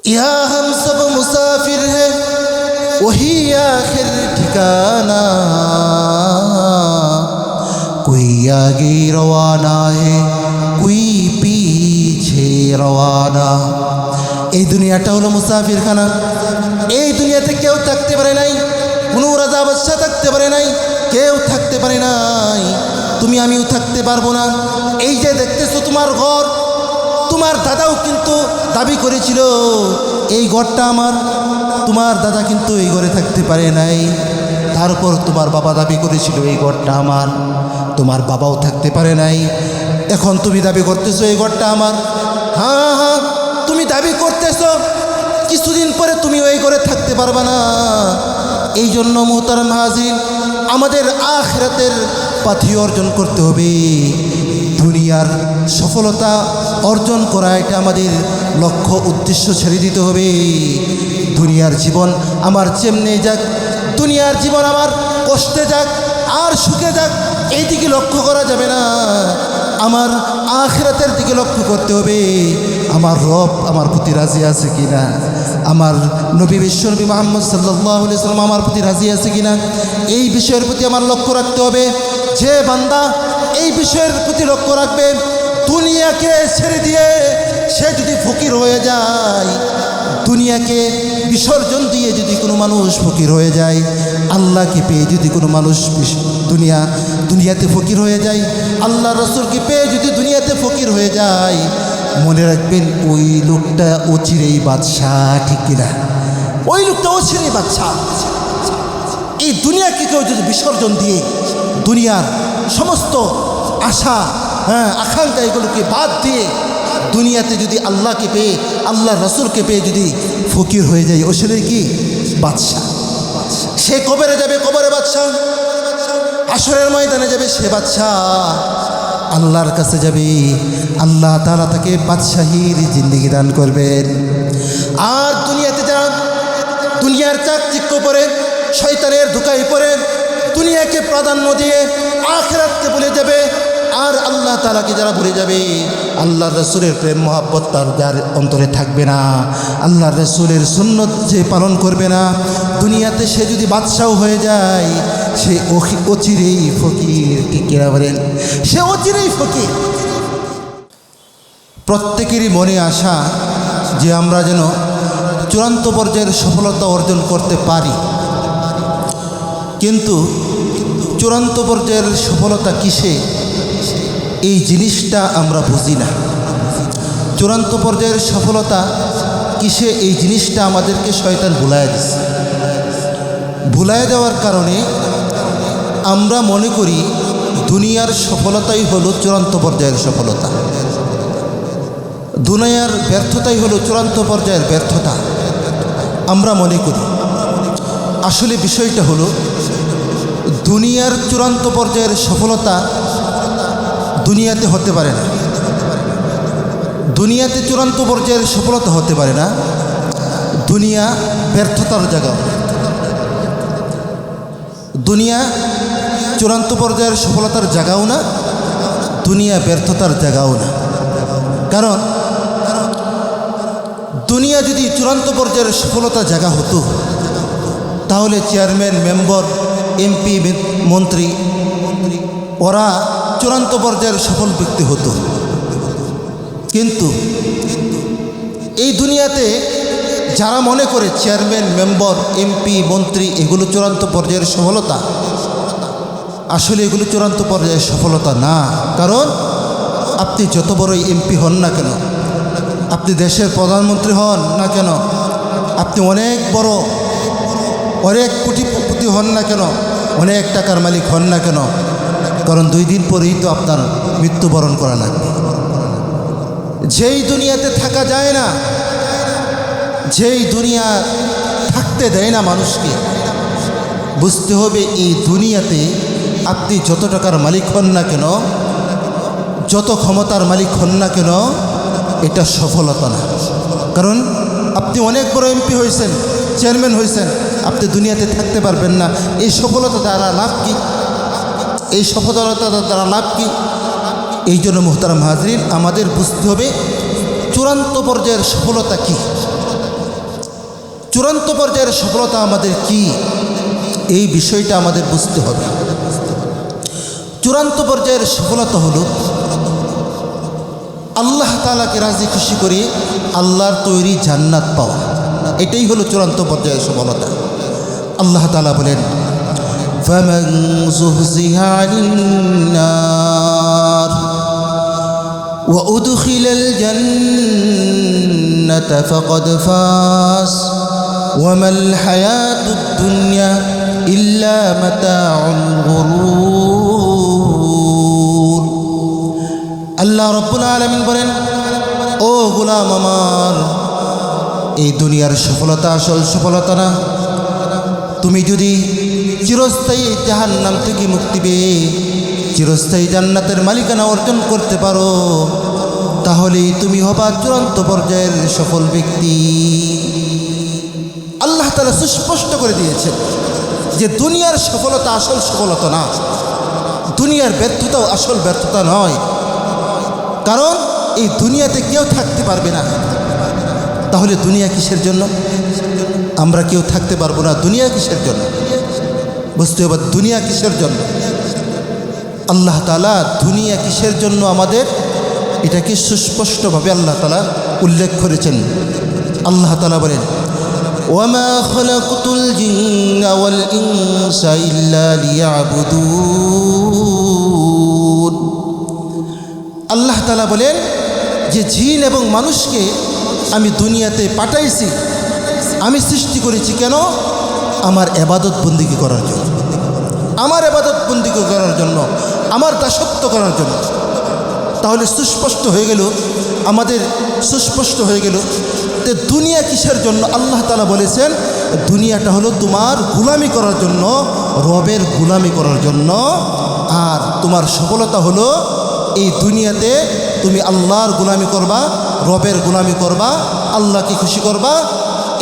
यहाँ हम सब मुसाफिर हैं, वही आखिर ठिकाना। कोई आगे रवाना है, कोई पीछे रवाना। এই দুনিয়াটা হলো মুসাফিরখানা। এই দুনিয়াতে কেউ থাকতে পারে নাই, কোনো রাজা বাদশা থাকতে পারে নাই, কেউ থাকতে পারে নাই। তুমি আমিও থাকতে পারবো না। এই যে দেখতেছো তোমার ঘর, তোমার দাদাও কিন্তু দাবি করেছিল এই ঘরটা আমার। তোমার দাদা কিন্তু এই ঘরে থাকতে পারে নাই। তারপর তোমার বাবা দাবি করেছিল এই ঘরটা আমার। তোমার বাবাও থাকতে পারে নাই। এখন তুমি দাবি করতেছো এই ঘরটা আমার। হ্যাঁ হ্যাঁ, তুমি দাবি করতেছো, কিছুদিন পরে তুমি ওই ঘরে থাকতে পারবে না। এই জন্য মুহতারাম হাজির, আমাদের আখিরাতের পাথি অর্জন করতে হবে। দুনিয়ার সফলতা অর্জন করা এটা আমাদের লক্ষ্য উদ্দেশ্য ছেড়ে দিতে হবে। দুনিয়ার জীবন আমার যেমনি যাক, দুনিয়ার জীবন আমার কষ্টে যাক আর সুখে যাক, এই দিকে লক্ষ্য করা যাবে না। আমার আখিরাতের দিকে লক্ষ্য করতে হবে। আমার রব আমার প্রতি রাজি আছে কিনা, আমার নবী বিশ্বনবী মুহাম্মদ সাল্লাল্লাহু আলাইহি ওয়াসাল্লাম আমার প্রতি রাজি আছে কিনা, এই বিষয়ের প্রতি আমার লক্ষ্য রাখতে হবে। যে বান্দা এই বিষয়ের প্রতি লক্ষ্য রাখবে, দুনিয়াকে ছেড়ে দিয়ে সে যদি ফকির হয়ে যায়, দুনিয়াকে বিসর্জন দিয়ে যদি কোনো মানুষ ফকির হয়ে যায়, আল্লাহকে পেয়ে যদি কোনো মানুষ দুনিয়াতে ফকির হয়ে যায়, আল্লাহ রসুলকে পেয়ে যদি দুনিয়াতে ফকির হয়ে যায়, মনে রাখবেন ওই লোকটা অচিরেই বাদশাহ, ঠিক কিনা? ওই লোকটা অচিরেই বাদশাহ। এই দুনিয়াকে কেউ যদি বিসর্জন দিয়ে দুনিয়ার সমস্ত আশা আকাঙ্ক্ষা এগুলোকে বাদ দিয়ে দুনিয়াতে যদি আল্লাহকে পেয়ে আল্লাহ রসুলকে পেয়ে যদি ফকির হয়ে যায়, ও ছেলে কি বাদশাহ। সে কবরে যাবে, কবরে বাদশাহ। আসরের ময়দানে যাবে, সে বাদশাহ। আল্লাহর কাছে যাবে, আল্লাহ তাআলা তাকে বাদশাহীর জিন্দেগি দান করবেন। আর দুনিয়াতে যারা দুনিয়ার চাকচিক্য পরে, শয়তানের ধোঁকায় পড়ে, দুনিয়াকে প্রাধান্য দিয়ে আখিরাতকে ভুলে যাবে, আর আল্লাহ তাআলাকে যারা ভুলে যাবে, আল্লাহ রসুলের প্রেম মহব্বত তার যার অন্তরে থাকবে না, আল্লাহ রসুলের সুন্নত যে পালন করবে না, দুনিয়াতে সে যদি বাদশাহ হয়ে যায়, সে অচিরেই ফকির। ঠিক কিনা বলেন? সে অচিরেই ফকির। প্রত্যেকেরই মনে আশা যে আমরা যেন চূড়ান্ত পর্যায়ের সফলতা অর্জন করতে পারি, কিন্তু চূড়ান্ত পর্যায়ের সফলতা কিসে, এই জিনিসটা আমরা বুঝি না। চূড়ান্ত পর্যায়ের সফলতা কিসে, এই জিনিসটা আমাদেরকে শয়তান ভুলায় দিচ্ছে। ভুলায় দেওয়ার কারণে আমরা মনে করি দুনিয়ার সফলতাই হলো চূড়ান্ত পর্যায়ের সফলতা, দুনিয়ার ব্যর্থতাই হলো চূড়ান্ত পর্যায়ের ব্যর্থতা আমরা মনে করি। আসলে বিষয়টা হলো, দুনিয়ার চূড়ান্ত পর্যায়ের সফলতা দুনিয়াতে হতে পারে না। দুনিয়াতে চূড়ান্ত পর্যায়ের সফলতা হতে পারে না। দুনিয়া ব্যর্থতার জায়গা। দুনিয়া চূড়ান্ত পর্যায়ের সফলতার জায়গাও না, দুনিয়া ব্যর্থতার জায়গাও না। কারণ দুনিয়া যদি চূড়ান্ত পর্যায়ের সফলতার জায়গা হতো, তাহলে চেয়ারম্যান, মেম্বার, এমপি, মন্ত্রী ওরা চূড়ান্ত পর্যায়ের সফল ব্যক্তি হতো। কিন্তু এই দুনিয়াতে যারা মনে করে চেয়ারম্যান, মেম্বার, এমপি, মন্ত্রী এগুলো চূড়ান্ত পর্যায়ের সফলতা, আসলে এগুলো চূড়ান্ত পর্যায়ের সফলতা না। কারণ আপনি যত বড়ই এমপি হন না কেন, আপনি দেশের প্রধানমন্ত্রী হন না কেন, আপনি অনেক বড় অনেক কোটিপতি হন না কেন, অনেক টাকার মালিক হন না কেন, কারণ 2 দিন পরেই তো আপনার মৃত্যুবরণ করা লাগবে। যেই দুনিয়াতে থাকা যায় না, যেই দুনিয়া থাকতে দেয় না মানুষকে, বুঝতে হবে এই দুনিয়াতে আপনি যত টাকার মালিক হন না কেন, যত ক্ষমতার মালিক হন না কেন, এটা সফলতা না। কারণ আপনি অনেক বড় এমপি হয়েছেন, চেয়ারম্যান হয়েছেন, আপনি দুনিয়াতে থাকতে পারবেন না। এই সফলতা দ্বারা লাভ কি? এই সফলতা দ্বারা লাভ কি? এই জন্য মুহতারাম হাজরিন, আমাদের বুঝতে হবে চূড়ান্ত পর্যায়ের সফলতা কি। চূড়ান্ত পর্যায়ের সফলতা আমাদের কি, এই বিষয়টা আমাদের বুঝতে হবে। চূড়ান্ত পর্যায়ের সফলতা হলো আল্লাহ তাআলাকে রাজি খুশি করে আল্লাহর তৈরি জান্নাত পাওয়া। এটাই হলো চূড়ান্ত পর্যায়ের সফলতা। আল্লাহ তাআলা বলেন, ফামান যুহজিহা আনিন নার ওয়া উদখিলাল জান্নাতা ফাকাদ ফাজ ওয়া মাল হায়াতুদ দুনিয়া ইল্লা মাতাউল গুরুর। আল্লাহ রাব্বুল আলামিন বলেন, ও গোলাম আমার, এই দুনিয়ার সফলতা আসল সফলতা না। তুমি যদি চিরস্থায়ী জাহান্নাম থেকে মুক্তি পেয়ে চিরস্থায়ী জান্নাতের মালিকানা অর্জন করতে পারো, তাহলেই তুমি হবা চূড়ান্ত পর্যায়ের সফল ব্যক্তি। আল্লাহ তাআলা সুস্পষ্ট করে দিয়েছেন যে দুনিয়ার সফলতা আসল সফলতা না, দুনিয়ার ব্যর্থতাও আসল ব্যর্থতা নয়। কারণ এই দুনিয়াতে কেউ থাকতে পারবে না। তাহলে দুনিয়া কিসের জন্য? আমরা কেউ থাকতে পারবো না, দুনিয়া কিসের জন্য? বুঝতে হবে দুনিয়া কিসের জন্য। আল্লাহ তাআলা দুনিয়া কিসের জন্য আমাদের এটাকে সুস্পষ্টভাবে আল্লাহ তাআলা উল্লেখ করেছেন। আল্লাহ তাআলা বলেন, ওয়ামা খালাকতুল জিন্না ওয়াল ইনসা ইল্লা লিয়াবুদুন। আল্লাহ তাআলা বলেন যে জিন এবং মানুষকে আমি দুনিয়াতে পাঠাইছি, আমি সৃষ্টি করেছি কেন? আমার ইবাদত বন্দেগী করার জন্য, আমার ইবাদত বন্দেগী করার জন্য, আমার দাসত্ব করার জন্য। তাহলে সুস্পষ্ট হয়ে গেল, আমাদের সুস্পষ্ট হয়ে গেল যে দুনিয়া কিসের জন্য। আল্লাহ তাআলা বলেছেন দুনিয়াটা হলো তোমার গোলামি করার জন্য, রবের গোলামি করার জন্য। আর তোমার সফলতা হলো এই দুনিয়াতে তুমি আল্লাহর গোলামি করবা, রবের গোলামি করবা, আল্লাহকে খুশি করবা।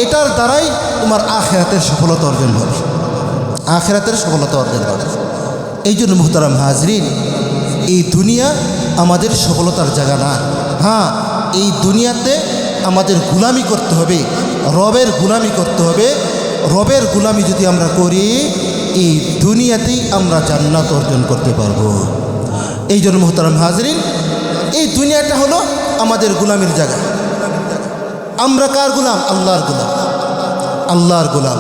এটার দ্বারাই তোমার আখিরাতের সফলতা অর্জন হবে, আখিরাতের সফলতা অর্জন হবে। এই জন্য মুহতারাম হাজরিন, এই দুনিয়া আমাদের সফলতার জায়গা না। হ্যাঁ, এই দুনিয়াতে আমাদের গোলামি করতে হবে, রবের গোলামি করতে হবে। রবের গোলামি যদি আমরা করি, এই দুনিয়াতেই আমরা জান্নাত অর্জন করতে পারবো। এই জন্য মুহতারাম হাজরিন, এই দুনিয়াটা হলো আমাদের গোলামির জায়গা। আমরা কার গোলাম? আল্লাহর গোলাম, আল্লাহর গোলাম।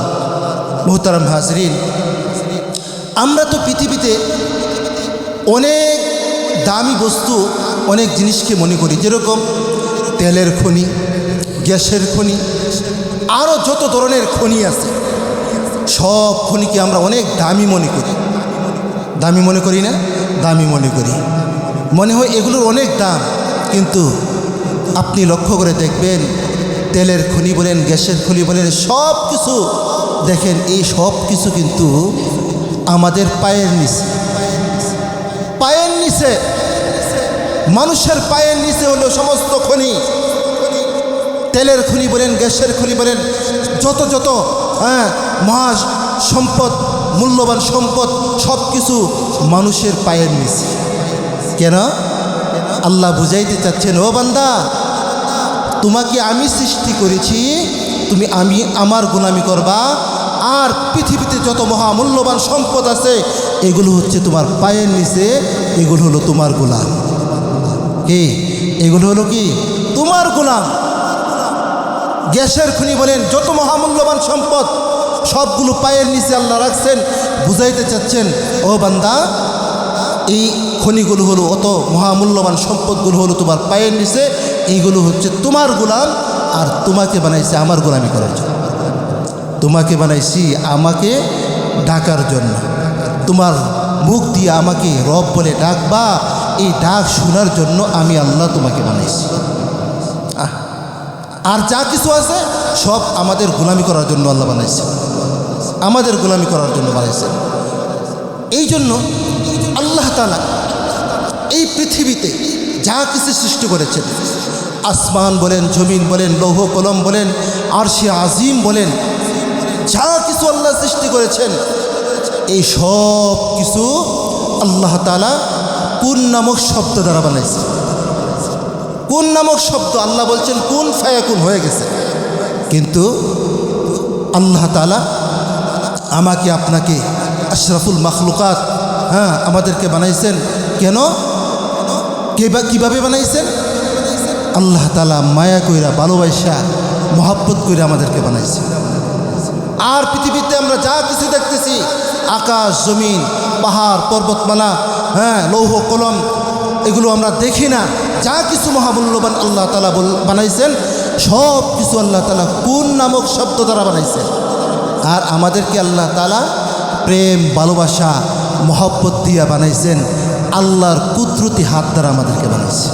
মুহতারাম হাজরিন, আমরা তো পৃথিবীতে অনেক দামি বস্তু, অনেক জিনিসকে মনে করি, যেরকম তেলের খনি, গ্যাসের খনি, আরও যত ধরনের খনি আছে, সব খনিকে আমরা অনেক দামি মনে করি। দামি মনে করি না? দামি মনে করি, মনে হয় এগুলোর অনেক দাম। কিন্তু আপনি লক্ষ্য করে দেখবেন, তেলের খনি বলেন, গ্যাসের খনি বলেন, সব কিছু দেখেন, এই সব কিছু কিন্তু আমাদের পায়ের নিচে, পায়ের নিচে, মানুষের পায়ের নিচে হলো সমস্ত খনি। তেলের খনি বলেন, গ্যাসের খনি বলেন, যত যত মহা সম্পদ, মূল্যবান সম্পদ, সব কিছু মানুষের পায়ের নিচে। কেন? আল্লাহ বুঝাইতে চাচ্ছেন, ও বান্দা, তোমাকে আমি সৃষ্টি করেছি, তুমি আমার গোলামি করবা। আর পৃথিবীতে যত মহামূল্যবান সম্পদ আছে, এগুলো হচ্ছে তোমার পায়ের নিচে, এগুলো হলো তোমার গোলাম। কি? এগুলো হলো কি? তোমার গোলাম। গ্যাসের খনি বলেন, যত মহামূল্যবান সম্পদ, সবগুলো পায়ের নিচে আল্লাহ রাখছেন। বুঝাইতে চাচ্ছেন, ও বান্দা, এই খনিগুলো হলো, অত মহামূল্যবান সম্পদগুলো হলো তোমার পায়ের নিচে, এইগুলো হচ্ছে তোমার গোলাম। আর তোমাকে বানাইছে আমার গোলামি করার জন্য, তোমাকে বানাইছি আমাকে ডাকার জন্য। তোমার মুখ দিয়ে আমাকে রব বলে ডাকবা, এই ডাক শোনার জন্য আমি আল্লাহ তোমাকে বানাইছি। আর যা কিছু আছে সব আমাদের গোলামি করার জন্য আল্লাহ বানাইছে, আমাদের গোলামি করার জন্য বানাইছে। এই জন্য আল্লাহ তাআলা এই পৃথিবীতে যা কিছু সৃষ্টি করেছেন, আসমান বলেন, জমিন বলেন, লৌহ কলম বলেন, আরশে আজিম বলেন, যা কিছু আল্লাহ সৃষ্টি করেছেন, এই সব কিছু আল্লাহ তাআলা কুন নামক শব্দ দ্বারা বানাইছে। কুন নামক শব্দ, আল্লাহ বলছেন কুন ফায়াকুন, হয়ে গেছে। কিন্তু আল্লাহ তাআলা আমাকে আপনাকে আশরাফুল মাখলুকাত আমাদেরকে বানাইছেন। কেন? কিভাবে বানাইছেন? আল্লাহ তাআলা মায়া কইরা, ভালোবাসা, মহব্বত কইরা আমাদেরকে বানাইছে। আর পৃথিবীতে আমরা যা কিছু দেখতেছি, আকাশ, জমিন, পাহাড়, পর্বতমালা, লৌহ কলম, এগুলো আমরা দেখি না। যা কিছু মহামূল্যবান আল্লাহ তাআলা বানাইছেন, সব কিছু আল্লাহ তাআলা কোন নামক শব্দ দ্বারা বানাইছেন। আর আমাদেরকে আল্লাহ তাআলা প্রেম, ভালোবাসা, মহব্বত দিয়া বানাইছেন। আল্লাহর কুদরতি হাত দ্বারা আমাদেরকে বানাইছে।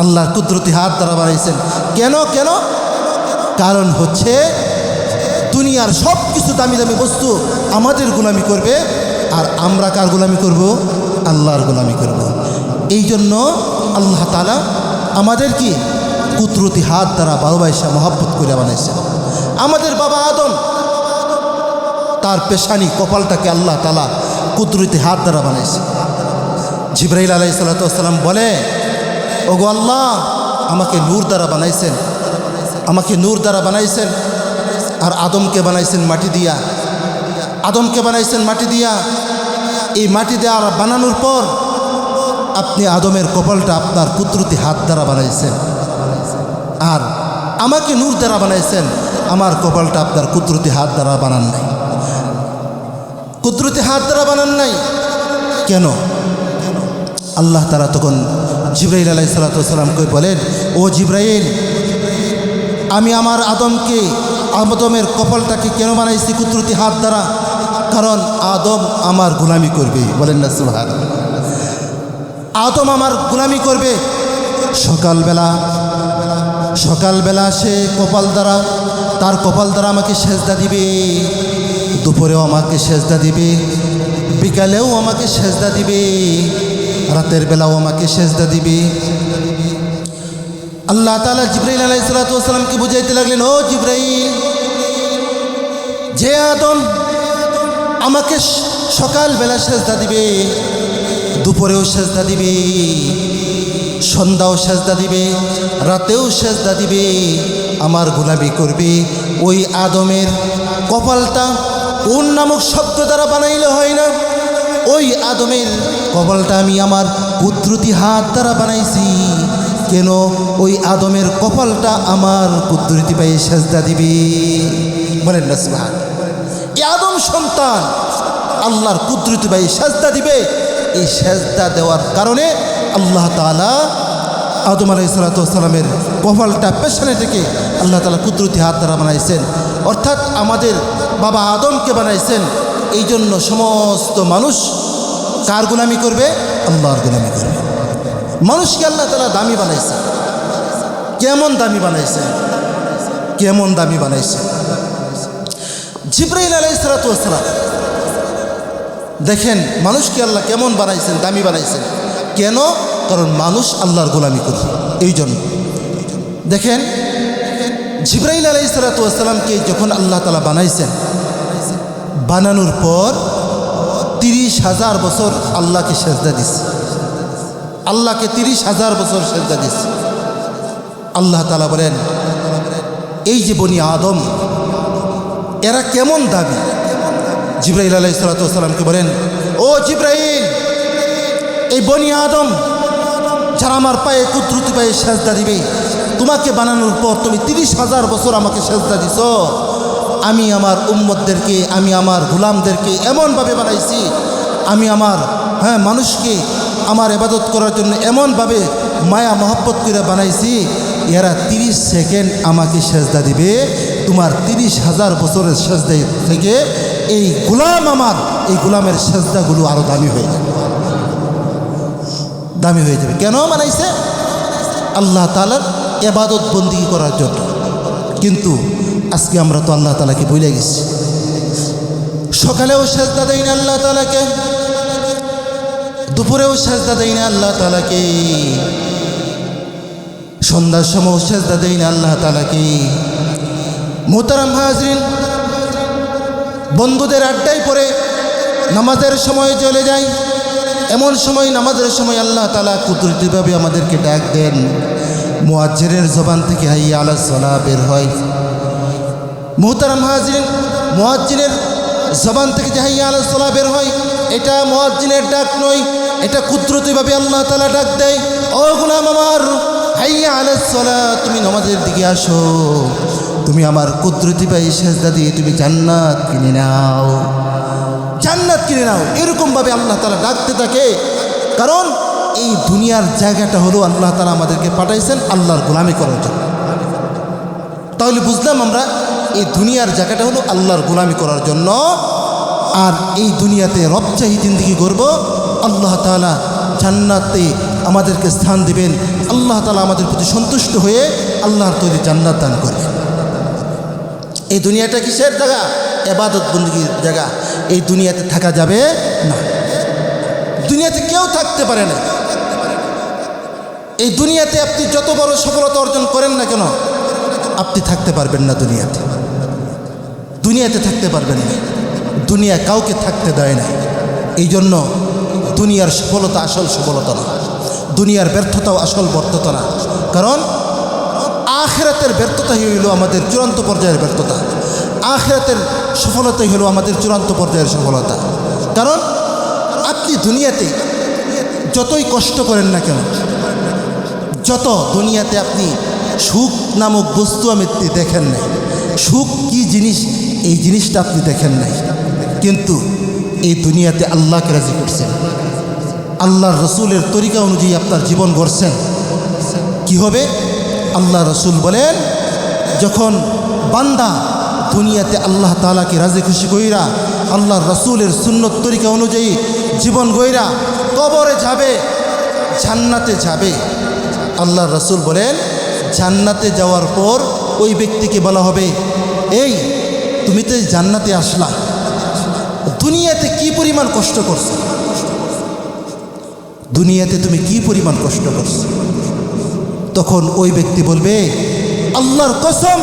আল্লাহর কুদরতি হাত দ্বারা বানাইছেন। কেন? কারণ হচ্ছে দুনিয়ার সব কিছু দামি দামি বস্তু আমাদের গোলামি করবে, আর আমরা কার গোলামি করব? আল্লাহর গোলামি করব। এই জন্য আল্লাহ তাআলা আমাদের কি কুদরতি হাত দ্বারা ভালোবাসা, মহব্বত করে বানাইছেন। আমাদের বাবা আদম, তার পেশানি, কপালটাকে আল্লাহ তাআলা কুদরতি হাত দ্বারা বানাইছে। জিবরাইল আলাইহিস সালাতু ওয়াস সালাম বলে, ওগো আল্লাহ, আমাকে নূর দ্বারা বানাইছেন, আমাকে নূর দ্বারা বানাইছেন। আর আদমকে বানাইছেন মাটি দিয়া, আদমকে বানাইছেন মাটি দিয়া। এই মাটি দেওয়া বানানোর পর আপনি আদমের কপালটা আপনার কুদরতি হাত দ্বারা বানাইছেন। আর আমাকে নূর দ্বারা বানাইছেন, আমার কপালটা আপনার কুদরতি হাত দ্বারা বানান নাই। কুদরতি হাত দ্বারা বানান নাই কেন? আল্লাহ তাআলা তখন জিবরাইল আলাইহিস সালাতু ওয়াস সালামকে বলেন, ও জিবরাইল, আমি আমার আদমের কপালটাকে কেন বানাইছি কুদরতি হাত দ্বারা? কারণ আদম আমার গোলামি করবে। বলেন না সুবহানাল্লাহ। আদম আমার গোলামি করবে। সকালবেলা সে তার কপাল দ্বারা আমাকে সেজদা দিবে, দুপুরেও আমাকে সেজদা দিবে, বিকালেও আমাকে সেজদা দিবে, রাতের বেলাও আমাকে সেজদা দিবে। আল্লাহ তাআলা জিবরাইল আলাইহিস সালাতু ওয়াস সালামকে বুঝাইতে লাগলেন, ও জিবরাইল, যে আদম আমাকে সকালবেলা সেজদা দিবে, দুপুরেও সেজদা দিবে, সন্ধ্যাও সেজদা দিবে, রাতেও সেজদা দিবে, আমার গোলামি করবে, ওই আদমের কপালটা কোন নামক শব্দ দ্বারা বানাইলে হয় না? ওই আদমের কপালটা আমি আমার কুদরতি হাত দ্বারা বানাইছি। কেন? ওই আদমের কপালটা আমার কুদরতি পায়ে সেজদা দিবে। বলেন না সুবহানাল্লাহ। এই আদম সন্তান আল্লাহর কুদরতি পায়ে সেজদা দিবে। এই সেজদা দেওয়ার কারণে আল্লাহ তাআলা আদম আলাইহিস সালাতু ওয়াস সালামের কপালটা, পেছনে থেকে আল্লাহ তাআলা কুদরতি হাত দ্বারা বানাইছেন। অর্থাৎ আমাদের বাবা আদমকে বানাইছেন। এই জন্য সমস্ত মানুষ কার গোলামি করবে? আল্লাহর গোলামি করবে। মানুষকে আল্লাহ তাআলা দামি বানাইছে। কেমন দামি বানাইছে? কেমন দামি বানাইছে? জিবরাইল আলাইহিস সালাতু ওয়াস সালাম, দেখেন মানুষকে আল্লাহ কেমন বানাইছেন, দামি বানাইছেন। কেন? কারণ মানুষ আল্লাহর গোলামি করবে। এই জন্য দেখেন জিবরাইল আলাইহিস সালাতু ওয়াস সালামকে যখন আল্লাহ তাআলা বানাইছেন, বানানোর পর 30,000 বছর আল্লাহকে সেজদা দিছে। আল্লাহকে 30,000 বছর সেজদা দিছে। আল্লাহ তাআলা বলেন, এই যে বনি আদম, এরা কেমন দাবি? জিবরাইল আলাইহিস সালাতু ওয়াস সালামকে বলেন, ও জিবরাইল, এই বনি আদম যারা আমার পায়ে কুদরতি পায়ে সেজদা দিবে, তোমাকে বানানোর পর তুমি 30,000 বছর আমাকে সেজদা দিছ। আমি আমার উম্মতদেরকে, আমি আমার গোলামদেরকে এমনভাবে বানাইছি, আমি আমার মানুষকে আমার ইবাদত করার জন্য এমনভাবে মায়া মহব্বত করে বানাইছি, এরা 30 সেকেন্ড আমাকে সেজদা দিবে। তোমার 30,000 বছরের সেজদা থেকে এই গোলাম, আমার এই গোলামের সেজদাগুলো আরও দামি হয়ে যাবে, দামি হয়ে যাবে। কেন বানাইছে? আল্লাহ তাআলার ইবাদত বন্দেগী করার জন্য। কিন্তু আজকে আমরা তো আল্লাহ তাআলাকে ভুলে গেছি। সকালেও সেজদা দেই না আল্লাহ তাআলাকে, দুপুরেও সেজদা দেই না আল্লাহ তাআলাকে, সন্ধ্যার সময়ও সেজদা দেই না আল্লাহ তাআলাকে। মুহতারাম হাজরিন, বন্ধুদের আড্ডায় পড়ে নামাজের সময় চলে যাই, এমন সময় নামাজের সময় আল্লাহ তাআলা কুদরতিভাবে আমাদেরকে ডাক দেন। মুয়াজ্জিনের জবান থেকে হাইয়া আলাস সালাহ বের হয়। মুহতারাম হাজিরিন, মুয়াজ্জিনের জবান থেকে যে হাইয়া আলাস সালাহ বের হয়, এটা মুয়াজ্জিনের ডাক নয়, এটা কুদরতিভাবে আল্লাহ তাআলা ডাক দেয়, ও গোলাম আমার, হাইয়া আলাস সালাহ, তুমি নামাজের দিকে আসো, তুমি আমার কুদরতিভাবে সেজদা দিয়ে তুমি জান্নাত কিনে নাও, জান্নাত কিনে নাও। এরকমভাবে আল্লাহ তাআলা ডাকতে থাকে। কারণ এই দুনিয়ার জায়গাটা হলো আল্লাহ তাআলা আমাদেরকে পাঠাইছেন আল্লাহর গোলামি করার জন্য। তাহলে বুঝলাম আমরা এই দুনিয়ার জায়গাটা হলো আল্লাহর গোলামি করার জন্য। আর এই দুনিয়াতে রবচাহি জিন্দেগি করব, আল্লাহ তাআলা জান্নাতে আমাদেরকে স্থান দিবেন, আল্লাহ তাআলা আমাদের প্রতি সন্তুষ্ট হয়ে আল্লাহর তৈরি জান্নাত দান করবেন। এই দুনিয়াটা কিসের জায়গা? ইবাদত বন্দেগীর জায়গা। এই দুনিয়াতে থাকা যাবে না, দুনিয়াতে কেউ থাকতে পারে না। এই দুনিয়াতে আপনি যত বড় সফলতা অর্জন করেন না কেন, আপনি থাকতে পারবেন না দুনিয়াতে, দুনিয়াতে থাকতে পারবেন না। দুনিয়া কাউকে থাকতে দেয় না। এই জন্য দুনিয়ার সফলতা আসল সফলতা না, দুনিয়ার ব্যর্থতাও আসল ব্যর্থতা না। কারণ আখিরাতের ব্যর্থতাই হইল আমাদের চূড়ান্ত পর্যায়ের ব্যর্থতা, আখিরাতের সফলতাই হলো আমাদের চূড়ান্ত পর্যায়ের সফলতা। কারণ আপনি দুনিয়াতে যতই কষ্ট করেন না কেন, যত দুনিয়াতে আপনি সুখ নামক বস্তু আপনি দেখেন নাই, সুখ কি জিনিস এই জিনিসটা আপনি দেখেন নাই, কিন্তু এই দুনিয়াতে আল্লাহকে রাজি করছেন, আল্লাহর রসুলের তরিকা অনুযায়ী আপনার জীবন গড়ছেন, কি হবে? আল্লাহ রসুল বলেন, যখন বান্দা দুনিয়াতে আল্লাহ তাআলাকে রাজি খুশি কইরা আল্লাহর রসুলের সুন্নত তরিকা অনুযায়ী জীবন গইরা কবরে যাবে, জান্নাতে যাবে, আল্লাহর রসুল বলেন জান্নাতে যাওয়ার পর ওই ব্যক্তিকে বলা হবে, এই তুমি তো জান্নাতে আসলা, দুনিয়াতে কি পরিমাণ কষ্ট করছো, দুনিয়াতে তুমি কি পরিমাণ কষ্ট করছো? তখন ওই ব্যক্তি বলবে, আল্লাহর কসম,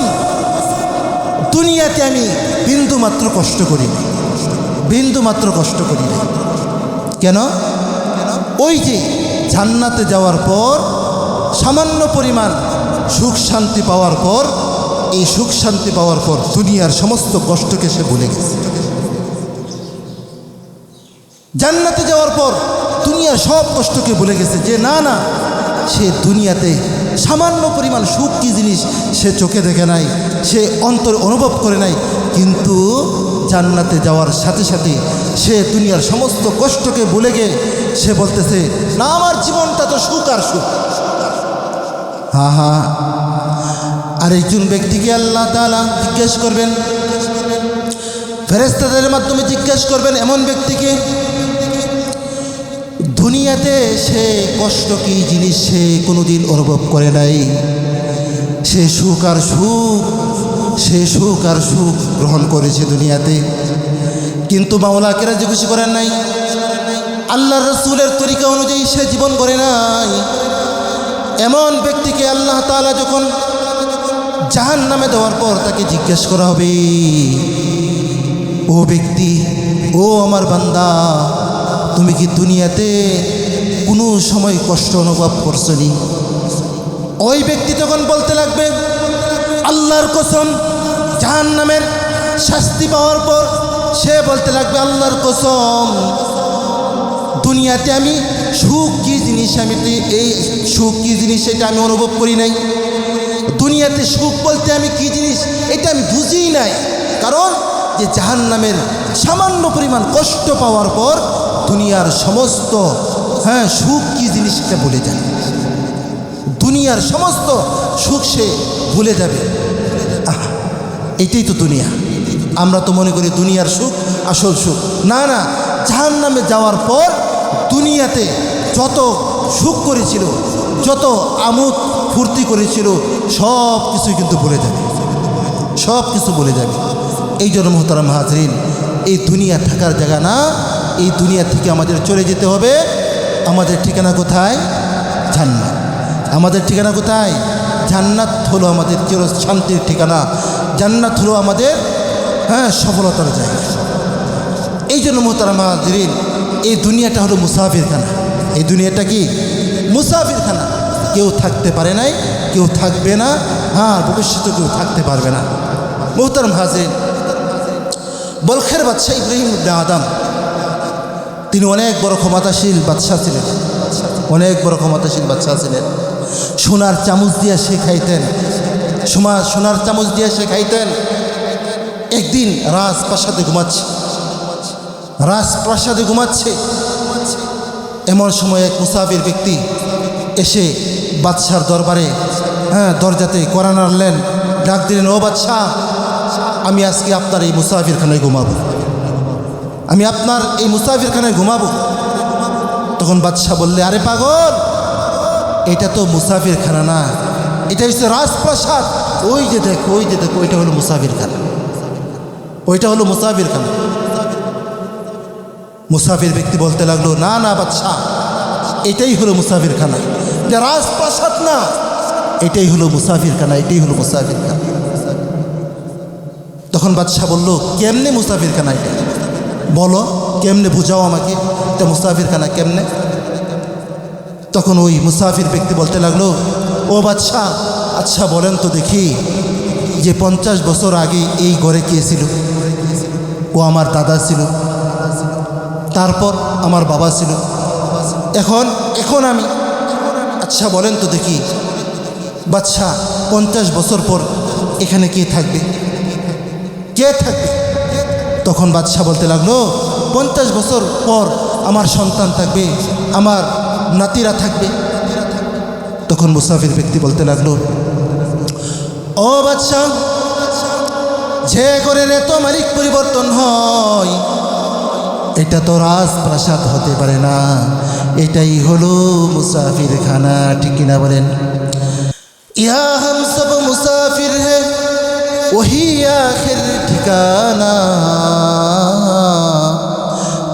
দুনিয়াতে আমি বিন্দু মাত্র কষ্ট করিনি, বিন্দু মাত্র কষ্ট করিনি। কেন? ওই যে জান্নাতে যাওয়ার পর সামান্য পরিমাণ সুখ শান্তি পাওয়ার পর, এই সুখ শান্তি পাওয়ার পর দুনিয়ার সমস্ত কষ্টকে সে ভুলে গেছে। জান্নাতে যাওয়ার পর দুনিয়ার সব কষ্টকে ভুলে গেছে, যে না না, সে দুনিয়াতে সামান্য পরিমাণ সুখ কী জিনিস সে চোখে দেখে নাই, সে অন্তর অনুভব করে নাই, কিন্তু জান্নাতে যাওয়ার সাথে সাথে সে দুনিয়ার সমস্ত কষ্টকে ভুলে গিয়ে সে বলতেছে, না আমার জীবনটা তো সুখ আর সুখ। হা হা। আর একজন ব্যক্তিকে আল্লাহ তাআলা জিজ্ঞেস করবেন, ফেরেশতাদের মাধ্যমে জিজ্ঞেস করবেন এমন ব্যক্তিকে, দুনিয়াতে সে কষ্ট কি জিনিস সে কোনোদিন অনুভব করে নাই, সে সুখ আর সুখ, সে সুখ আর সুখ গ্রহণ করেছে দুনিয়াতে, কিন্তু মাওলাকে রাজি খুশি করেন নাই, আল্লাহর রসুলের তরিকা অনুযায়ী সে জীবন করে নাই। এমন ব্যক্তিকে আল্লাহ তাআলা যখন জাহান্নামে দেওয়ার পর তাকে জিজ্ঞেস করা হবে, ও ব্যক্তি, ও আমার বান্দা, তুমি কি দুনিয়াতে কোনো সময় কষ্ট অনুভব করছো নি? ওই ব্যক্তি তখন বলতে লাগবে, আল্লাহর কসম, জাহান্নামের শাস্তি পাওয়ার পর সে বলতে লাগবে, আল্লাহর কসম, দুনিয়াতে আমি সুখ কি জিনিস, আমি এই সুখ কি জিনিস এটা আমি অনুভব করি নাই, দুনিয়াতে সুখ বলতে আমি কি জিনিস এটা আমি বুঝি নাই। কারণ যে জাহান্নামের সামান্য পরিমাণ কষ্ট পাওয়ার পর দুনিয়ার সমস্ত সুখ কি জিনিস সেটা ভুলে যায়, দুনিয়ার সমস্ত সুখ সে ভুলে যাবে। এটাই তো দুনিয়া। আমরা তো মনে করি দুনিয়ার সুখ আসল সুখ, না না, জাহান্নামে যাওয়ার পর দুনিয়াতে যত সুখ করেছিল, যত আমোদ ফুর্তি করেছিল, সব কিছুই কিন্তু ভুলে যাবে, সব কিছু ভুলে যাবে। এই জন্য মোহতারাম হাজরিন, এই দুনিয়া থাকার জায়গা না, এই দুনিয়া থেকে আমাদের চলে যেতে হবে। আমাদের ঠিকানা কোথায়? জান্নাত। আমাদের ঠিকানা কোথায়? জান্নাত হলো আমাদের চির শান্তির ঠিকানা, জান্নাত হলো আমাদের সফলতার জায়গা। এই জন্য মোহতারাম হাজরিন, এই দুনিয়াটা হলো মুসাফিরখানা। এই দুনিয়াটা কি? মুসাফিরখানা। কেউ থাকতে পারে নাই, কেউ থাকবে না, ভবিষ্যতে কেউ থাকতে পারবে না। মুহতারাম হাজিরিন, বলখের বাদশাহ ইব্রাহিম ইবনে আদম তিনি অনেক বড় ক্ষমতাশীল বাদশাহ ছিলেন, অনেক বড় ক্ষমতাশীল বাদশাহ ছিলেন। সোনার চামচ দিয়ে সে খাইতেন, সোনার চামচ দিয়ে সে খাইতেন। একদিন রাজপ্রাসাদে ঘুমাচ্ছে, এমন সময় এক মুসাফির ব্যক্তি এসে বাদশার দরবারে দরজাতে কড়া নাড়লেন, ডাক দিলেন, ও বাদশাহ, আমি আজকে আপনার এই মুসাফিরখানায় ঘুমাবো, আমি আপনার এই মুসাফিরখানায় ঘুমাবো। তখন বাদশাহ বললে, আরে পাগল, এটা তো মুসাফিরখানা না, এটা হচ্ছে রাজপ্রাসাদ। ওই যে দেখো ওইটা হলো মুসাফিরখানা, ওইটা হলো মুসাফিরখানা। মুসাফির ব্যক্তি বলতে লাগলো, না না বাদশাহ, এটাই হলো মুসাফিরখানা, এটা রাজপ্রাসাদ না, এটাই হলো মুসাফিরখানা, এটাই হলো মুসাফিরখানা। তখন বাদশাহ বলল, কেমনে মুসাফিরখানা এটা, বলো কেমনে, বুঝাও আমাকে, এটা মুসাফিরখানা কেমনে? তখন ওই মুসাফির ব্যক্তি বলতে লাগলো, ও বাদশাহ, আচ্ছা বলেন তো দেখি, যে 50 বছর আগে এই ঘরে কে ছিল? ও আমার দাদা ছিল, তারপর আমার বাবা ছিল, এখন আমি। আচ্ছা বলেন তো দেখি বাদশাহ, 50 বছর পর এখানে কে থাকবে? তখন বাদশাহ বলতে লাগলো, 50 বছর পর আমার সন্তান থাকবে, আমার নাতিরা থাকবে। তখন মুসাফির ব্যক্তি বলতে লাগলো, ও বাদশাহ, যে ঘরের এত মালিক পরিবর্তন হয়, এটা তো রাজপ্রাসাদ হতে পারে না, এটাই হলো মুসাফিরখানা, ঠিক কিনা বলেন? ইয়া হাম সব মুসাফির হে, ওহি আখির ঠিকানা,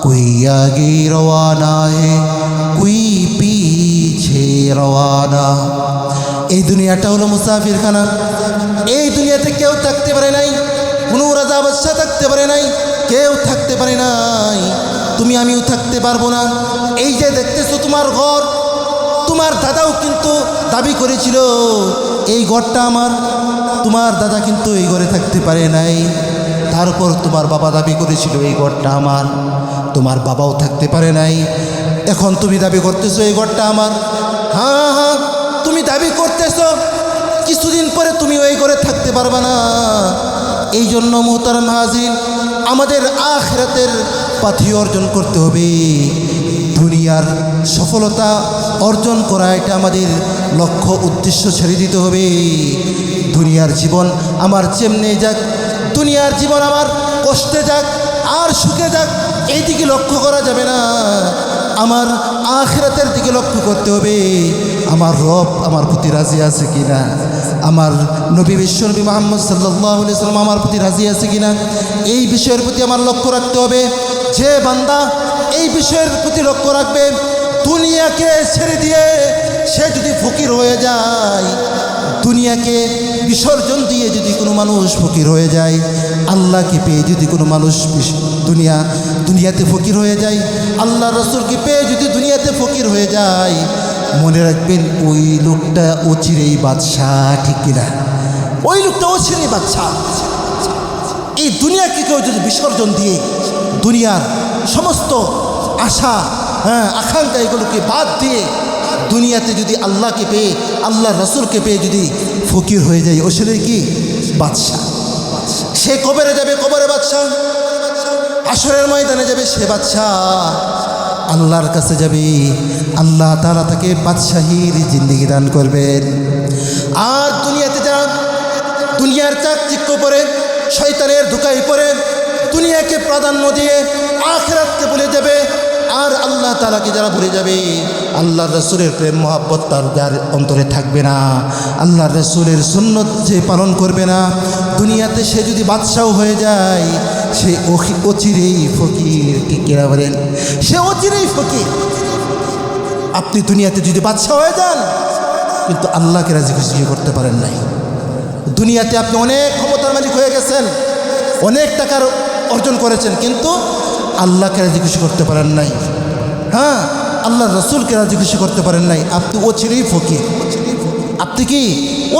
কোই আগে রওয়ানা হে, কোই পিছে রওয়ানা। এই দুনিয়াটা হলো মুসাফিরখানা। এই দুনিয়াতে কেউ থাকতে পারে নাই, কোনো রাজা বাদশাহ থাকতে পারে নাই, কেউ থাকতে পারে নাই, তুমি আমিও থাকতে পারবো না। এই যে দেখতেছো তোমার ঘর, তোমার দাদাও কিন্তু দাবি করেছিল এই ঘরটা আমার, তোমার দাদা কিন্তু এই ঘরে থাকতে পারে নাই। তারপর তোমার বাবা দাবি করেছিল এই ঘরটা আমার, তোমার বাবাও থাকতে পারে নাই। এখন তুমি দাবি করতেছো এই ঘরটা আমার। হ্যাঁ, তুমি দাবি করতেছো, কিছুদিন পরে তুমি ওই ঘরে থাকতে পারবে না। এই জন্য মুহতারাম হাজির, আমাদের আখিরাতের পাথি অর্জন করতে হবে। দুনিয়ার সফলতা অর্জন করা, এটা আমাদের লক্ষ্য উদ্দেশ্য ছেড়ে দিতে হবে। দুনিয়ার জীবন আমার যেমনে যাক, দুনিয়ার জীবন আমার কষ্টে যাক আর সুখে যাক, এই দিকে লক্ষ্য করা যাবে না। আমার আখিরাতের দিকে লক্ষ্য করতে হবে। আমার রব আমার প্রতি রাজি আছে কিনা, আমার নবী বিশ্বনবী মুহাম্মদ সাল্লাল্লাহু আলাইহি ওয়াসাল্লাম আমার প্রতি রাজি আছে কিনা, এই বিষয়ের প্রতি আমার লক্ষ্য রাখতে হবে। যে বান্দা এই বিষয়ের প্রতি লক্ষ্য রাখবে, দুনিয়াকে ছেড়ে দিয়ে সে যদি ফকির হয়ে যায়, দুনিয়াকে বিসর্জন দিয়ে যদি কোনো মানুষ ফকির হয়ে যায়, আল্লাহকে পেয়ে যদি কোনো মানুষ দুনিয়াতে ফকির হয়ে যায়, আল্লাহ রসুলকে পেয়ে যদি দুনিয়াতে ফকির হয়ে যায়, মনে রাখবেন ওই লোকটা অচিরেই বাদশাহ, ঠিক কিনা? ওই লোকটা অচিরেই বাদশাহ। এই দুনিয়াকে কেউ যদি বিসর্জন দিয়ে দুনিয়ার সমস্ত আশা আকাঙ্ক্ষা এগুলোকে বাদ দিয়ে দুনিয়াতে যদি আল্লাহকে পেয়ে, আল্লাহ রসুলকে পেয়ে যদি ফকির হয়ে যায়, ও সেটাই কি বাদশাহ। সে কবরে যাবে, কবরে বাদশাহ, হাসরের ময়দানে যাবে সে বাদশাহ, আল্লাহর কাছে যাবে, আল্লাহ তাআলা তাকে বাদশাহীর জিন্দেগি দান করবেন। আর দুনিয়াতে যারা দুনিয়ার চাকচিক্য পরে, শয়তানের ধোঁকায় পড়ে, দুনিয়াকে প্রাধান্য দিয়ে আখিরাতকে ভুলে যাবে, আর আল্লাহ তাআলাকে যারা ভুলে যাবে, আল্লাহ রসুলের প্রেম মহব্বত তার যার অন্তরে থাকবে না, আল্লাহ রসুলের সুন্নত যে পালন করবে না, দুনিয়াতে সে যদি বাদশাহ হয়ে যায়, সে অচিরেই ফকির, ঠিক কিনা বলেন? সে অচিরেই ফকির। আপনি দুনিয়াতে যদি বাদশাহ হয়ে যান, কিন্তু আল্লাহকে রাজি খুশি করতে পারেন নাই। দুনিয়াতে আপনি অনেক ক্ষমতার মালিক হয়ে গেছেন, অনেক টাকার অর্জন করেছেন, কিন্তু আল্লাহকে রাজি খুশি করতে পারেন নাই। হ্যাঁ, আল্লাহ রসুলকে রাজি খুশি করতে পারেন নাই। আপনি অচিরেই ফকির। আপনি কি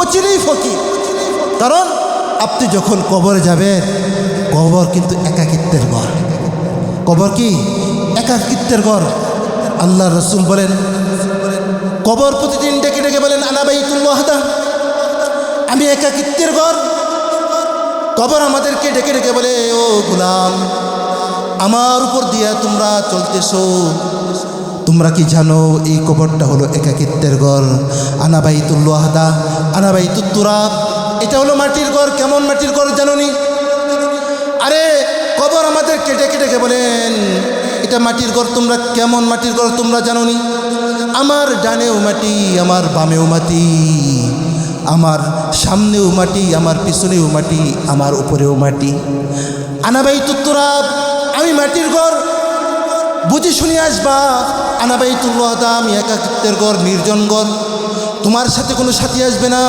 অচিরেই ফকির? কারণ আপনি যখন কবরে যাবেন, কবর কিন্তু একাকিত্বের ঘর। কবর কি? একাকিত্বের ঘর। আল্লাহ রসুল বলেন, কবর প্রতিদিন ডেকে ডেকে বলেন, আনা বাইতুল ওয়াহদা, আমি একাকিত্বের ঘর। কবর আমাদেরকে ডেকে ডেকে বলে, ও গোলাম, আমার উপর দিয়া তোমরা চলতেছো, তোমরা কি জানো এই কবরটা হলো একাকিত্বের ঘর? আনা বাইতুল ওয়াহদা, আনা বাইতুত তুরাব, এটা হলো মাটির ঘর। কেমন মাটির ঘর জানোনি? আরে কবর আমাদেরকে ডেকে ডেকে বলেন, এটা মাটির ঘর। তোমরা কেমন মাটির ঘর তোমরা জানোনি? আমার ডানেও মাটি, আমার বামেও মাটি, আমার সামনেও মাটি, আমার পিছনেও মাটি, আমার উপরেও মাটি। আনা বাইতুত তুরাব, আমি মাটির ঘর। বুঝে শুনে আসবা। আনা বাইতুল ওয়াহদা, আমি একাকিত্বের ঘর, নির্জন ঘর। তোমার সাথে কোনো সাথী আসবে না।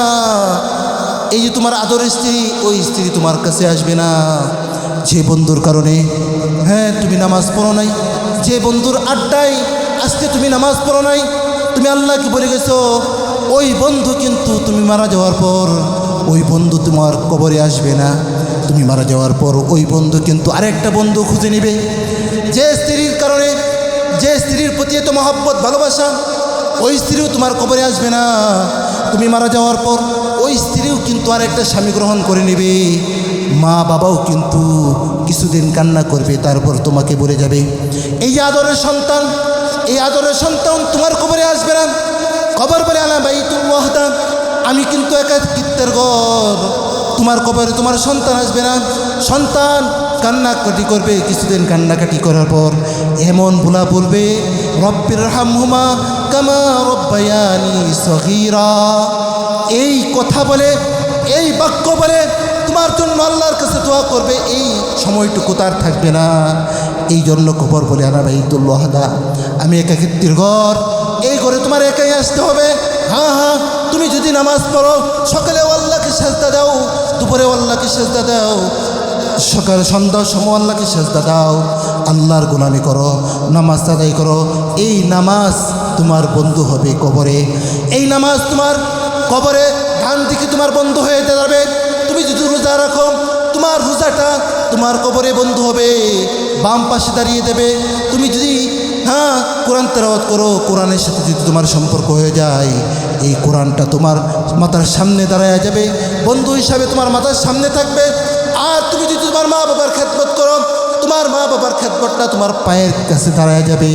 এই যে তোমার আদরের স্ত্রী, ওই স্ত্রী তোমার কাছে আসবে না। যে বন্ধুর কারণে তুমি নামাজ পড়ো নাই, যে বন্ধুর আড্ডায় আজকে তুমি নামাজ পড়ো নাই, তুমি আল্লাহকে বলে গেছো, ওই বন্ধু কিন্তু তুমি মারা যাওয়ার পর ওই বন্ধু তোমার কবরে আসবে না। তুমি মারা যাওয়ার পর ওই বন্ধু কিন্তু আরেকটা বন্ধু খুঁজে নেবে। যে স্ত্রীর কারণে, যে স্ত্রীর প্রতি এত মহব্বত ভালোবাসা, ওই স্ত্রীও তোমার কবরে আসবে না। তুমি মারা যাওয়ার পর ওই স্ত্রীও কিন্তু আরেকটা স্বামী গ্রহণ করে নেবে। মা বাবাও কিন্তু কিছুদিন কান্না করবে, তারপর তোমাকে বলে যাবে, এই যে আদরের সন্তান, এই আদরের সন্তান তোমার কবরে আসবে না। কবর বলে, আনা বাইতুল ওয়াহদা, আমি কিন্তু একাকিত্বের ঘর। তোমার কবরে তোমার সন্তান আসবে না। সন্তান কান্নাকাটি করবে, কিছুদিন কান্নাকাটি করার পর এমন বলা বলবে, রব্বির হামহুমা কামা রব্বায়ানি সগীরা। এই কথা বলে, এই বাক্য বলে তোমার জন্য আল্লাহর কাছে দোয়া করবে। এই সময়টুকু তার থাকবে না। এই জন্য কবর বলে, আনা বাইতুল ওয়াহদা, আমি একাকিত্বের ঘর। এই ঘরে তোমার একাই আসতে হবে। হ্যাঁ, তুমি যদি নামাজ পড়ো, সকালেও আল্লাহকে সেজদা দাও, দুপুরেও আল্লাহকে সেজদা দাও, সকাল সন্ধ্যার সময় আল্লাহকে সেজদা দাও, আল্লাহর গোলামি করো, নামাজ আদায় করো। এই নামাজ তোমার বন্ধু হবে কবরে। এই নামাজ তোমার কবরে ডান দিকে তোমার বন্ধু হয়ে যাবে। তুমি যদি রোজা রাখো, তোমার রোজাটা তোমার কবরে বন্ধু হবে, বাম পাশে দাঁড়িয়ে দেবে। তুমি যদি কোরআন তেলাওয়াত করো, কোরআনের সাথে যদি তোমার সম্পর্ক হয়ে যায়, এই কোরআনটা তোমার মাথার সামনে দাঁড়ায় যাবে, বন্ধু হিসাবে তোমার মাথার সামনে থাকবে। আর তুমি যদি তোমার মা বাবার খেদমত করো, তোমার মা বাবার খেদমতটা তোমার পায়ের কাছে দাঁড়ায় যাবে।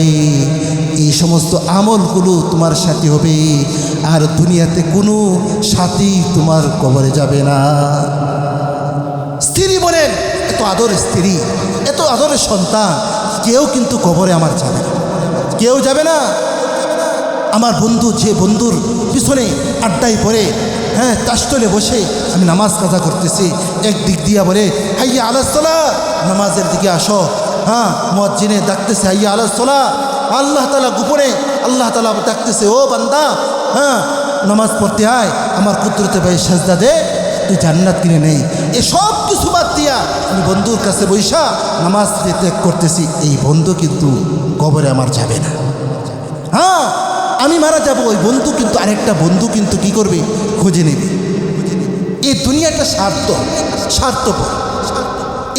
এই সমস্ত আমলগুলো তোমার সাথী হবে। আর দুনিয়াতে কোনো সাথী তোমার কবরে যাবে না। স্ত্রী বলেন, এত আদরের স্ত্রী, এত আদরের সন্তান, কেউ কিন্তু কবরে আমার যাবে না, কেউ যাবে না। আমার বন্ধু, যে বন্ধুর পিছনে আড্ডায় পড়ে, তাশতলে বসে আমি নামাজ কাজা করতেছি, একদিক দিয়া বলে, হাইয়া আলাস সালাহ, নামাজের দিকে আসো। মুয়াজ্জিনে ডাকতেছে, হাইয়া আলাস সালাহ। আল্লাহ তাআলা গোপনে, আল্লাহ তাআলা ডাকতেছে, ও বান্দা, নামাজ পড়তে আয়, আমার কুদরতে ভাই সেজদা দে, তুই জান্নাত কিনে নেই। এ সব কিছু বাদ দিয়া আমি বন্ধুর কাছে বৈশা নামাজ ত্যাগ করতেছি। এই বন্ধু কিন্তু কবরে আমার যাবে না। আমি মারা যাব, ওই বন্ধু কিন্তু আরেকটা বন্ধু কিন্তু কি করবে, খুঁজে নেবে। এই দুনিয়াটা স্বার্থপর।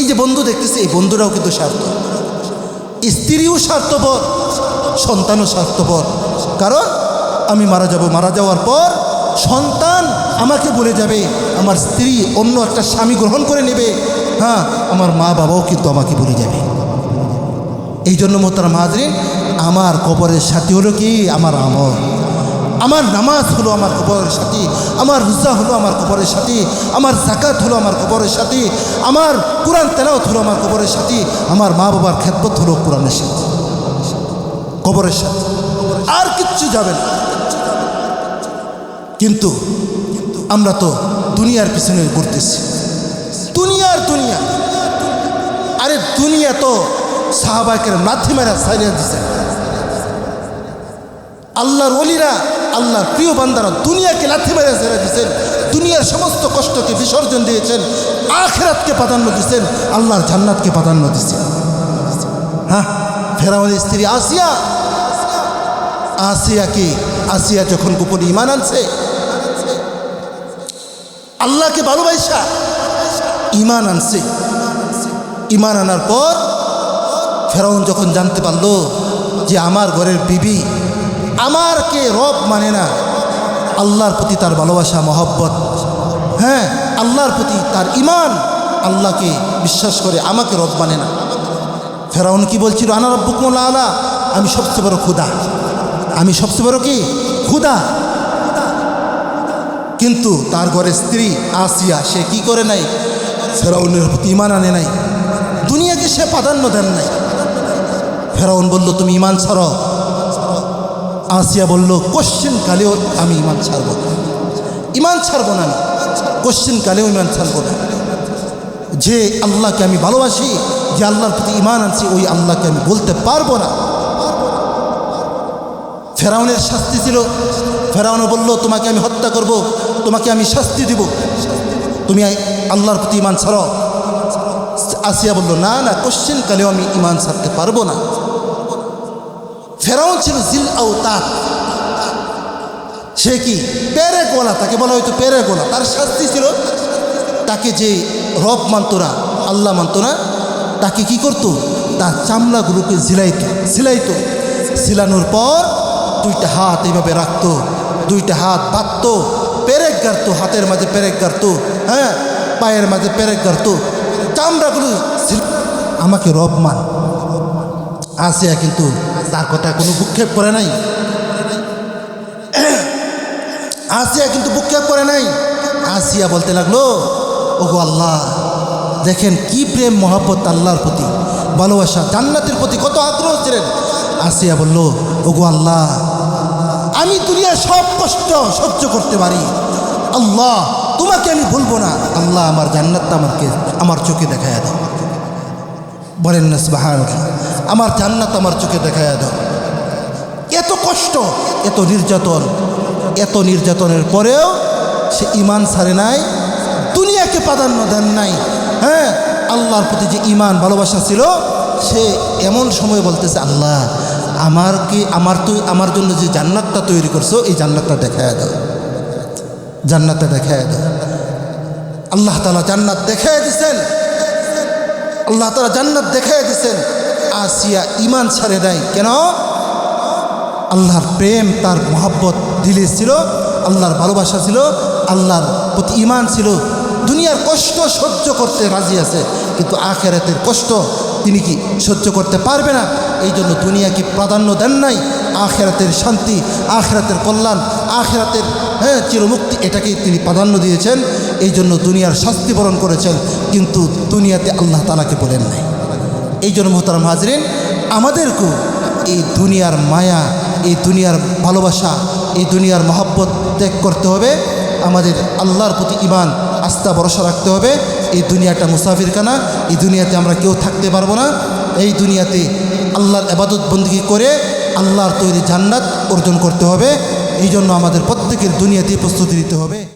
এই যে বন্ধু দেখতেছে, এই বন্ধুরাও কিন্তু স্বার্থ, স্ত্রীও স্বার্থপর, সন্তানও স্বার্থপর। কারণ আমি মারা যাব, মারা যাওয়ার পর সন্তান আমাকে বলে যাবে, আমার স্ত্রী অন্য একটা স্বামী গ্রহণ করে নেবে, আমার মা বাবাও কিন্তু আমাকে বলে যাবে। এই জন্য মোহতারাম হাজরিন, আমার কবরের সাথী হলো কি, আমার আমল। আমার নামাজ হলো আমার কবরের সাথী, আমার রোজা হলো আমার কবরের সাথী, আমার যাকাত হলো আমার কবরের সাথী, আমার কোরআন তেলাওয়াত হলো আমার কবরের সাথী, আমার মা বাবার খেদমত হলো কোরআনের সাথী, কবরের সাথে। আর কিচ্ছু যাবে না। কিন্তু আমরা তো দুনিয়ার পিছনে ঘুরতেছি, দুনিয়া। আরে দুনিয়া তো সাহাবায়ে কেরাম লাথি মেরা ছাইড়া দিছে। আল্লাহর ওলিরা, আল্লাহর প্রিয় বান্দারা দুনিয়াকে লাথি মেরে ছেড়ে দিয়েছেন, দুনিয়ার সমস্ত কষ্টকে বিসর্জন দিয়েছেন, আখিরাতকে প্রাধান্য দিয়েছেন, আল্লাহর জান্নাতকে প্রাধান্য দিয়েছেন। ফেরাউনের স্ত্রী আসিয়া যখন গোপনে ঈমান আনছে, আল্লাহকে ভালোবাসা ঈমান আনছে। ঈমান আনার পর ফেরাউন যখন জানতে পারল যে আমার ঘরের বিবি আমারকে রব মানে না, আল্লাহর প্রতি তার ভালোবাসা মহব্বত, হ্যাঁ আল্লাহর প্রতি তার ঈমান, আল্লাহকে বিশ্বাস করে আমাকে রব মানে না। ফেরাউন কি বলছিল? আনা রব্বুকুমুল আলা, আমি সবচেয়ে বড় খুদা, আমি সবচেয়ে বড় কি খুদা। কিন্তু তার ঘরের স্ত্রী আসিয়া সে কি করে নাই? ফেরাউনের প্রতি ঈমান আনে নাই, দুনিয়াকে সে প্রাধান্য দেন নাই। ফেরাউন বলল তুমি ঈমান ছাড়ো। আসিয়া বলল কোশ্চেন কালেও আমি ঈমান ছাড়ব না, ঈমান ছাড়ব না, আমি কোশ্চেন কালেও ঈমান ছাড়ব না। যে আল্লাহকে আমি ভালোবাসি, যে আল্লাহর প্রতি ঈমান আনছি, ওই আল্লাহকে আমি বলতে পারবো না। ফেরাউনের শাস্তি ছিল, ফেরাউন বলল তোমাকে আমি হত্যা করব, তোমাকে আমি শাস্তি দিব, তুমি আল্লাহর প্রতি ঈমান ছাড়ো। আসিয়া বলল না না, কোশ্চেন কালেও আমি ঈমান ছাড়তে পারবো না। ফেরাউন ছিল জিল আওতাদ, সে কি পেরে গোলা, তাকে বলা হয়তো পেরে গোলা। তার শাস্তি ছিল তাকে যে রব মানত না, আল্লাহ মানত না, তাকে কি করত? তার চামড়াগুলোকে ঝিলাইতো। ঝিলানোর পর দুইটা হাত এইভাবে রাখতো, দুইটা হাত বাঁধত, পেরেক গাড়তো, হাতের মাঝে পেরেক গাড়তো, হ্যাঁ পায়ের মাঝে পেরেক গাড়তো, চামড়াগুলো আমাকে রব মান। আসিয়া কিন্তু তার কথা কোনো ভূক্ষেপ করে নাই, আসিয়া কিন্তু ভূক্ষেপ করে নাই। আসিয়া বলতে লাগলো ওগো আল্লাহ, দেখেন কি প্রেম মহব্বত, আল্লাহর প্রতি ভালোবাসা, জান্নাতের প্রতি কত আগ্রহ ছিলেন। আসিয়া বলল ওগো আল্লাহ, আমি দুনিয়ার সব কষ্ট সহ্য করতে পারি, আল্লাহ তোমাকে আমি ভুলবো না, আল্লাহ আমার জান্নাতটা আমার চোখে দেখাইয়া দাও। বলেন না সুবহানাল্লাহ, আমার জান্নাত আমার চোখে দেখাইয়া দাও। এত কষ্ট, এত নির্যাতনের পরেও সে ঈমান ছাড়ে নাই, দুনিয়াকে প্রাধান্য দেন নাই। হ্যাঁ আল্লাহর প্রতি যে ঈমান ভালোবাসা ছিল, সে এমন সময় বলতেছে আল্লাহ আমার জন্য যে জান্নাতটা তৈরি করছো, এই জান্নাতটা দেখাইয়া দাও, জান্নাতটা দেখাইয়া দাও। আল্লাহ তাআলা জান্নাত দেখাইয়া দিছেন, আল্লাহ তাআলা জান্নাত দেখাইয়া দিছেন। আসিয়া ঈমান ছাড়ে নাই কেন? আল্লাহর প্রেম, তার মহব্বত দিলে ছিল, আল্লাহর ভালোবাসা ছিল, আল্লাহর প্রতি ঈমান ছিল। দুনিয়ার কষ্ট সহ্য করতে রাজি আছে, কিন্তু আখিরাতের কষ্ট তিনি কি সহ্য করতে পারবে না। এই জন্য দুনিয়াকে প্রাধান্য দেন নাই, আখিরাতের শান্তি, আখিরাতের কল্যাণ, আখিরাতের চিরমুক্তি, এটাকেই তিনি প্রাধান্য দিয়েছেন। এই জন্য দুনিয়ার শাস্তি বরণ করেছেন, কিন্তু দুনিয়াতে আল্লাহ তাআলাকে বলেন নাই। এই জন্য মোহতারাম হাজরিন, আমাদেরকেও এই দুনিয়ার মায়া, এই দুনিয়ার ভালোবাসা, এই দুনিয়ার মহব্বত ত্যাগ করতে হবে। আমাদের আল্লাহর প্রতি ঈমান, আস্থা, ভরসা রাখতে হবে। এই দুনিয়াটা মুসাফিরখানা, এই দুনিয়াতে আমরা কেউ থাকতে পারবো না। এই দুনিয়াতে আল্লাহর ইবাদত বন্দেগী করে আল্লাহর তৈরি জান্নাত অর্জন করতে হবে। এই জন্য আমাদের প্রত্যেকের দুনিয়াতেই প্রস্তুতি নিতে হবে।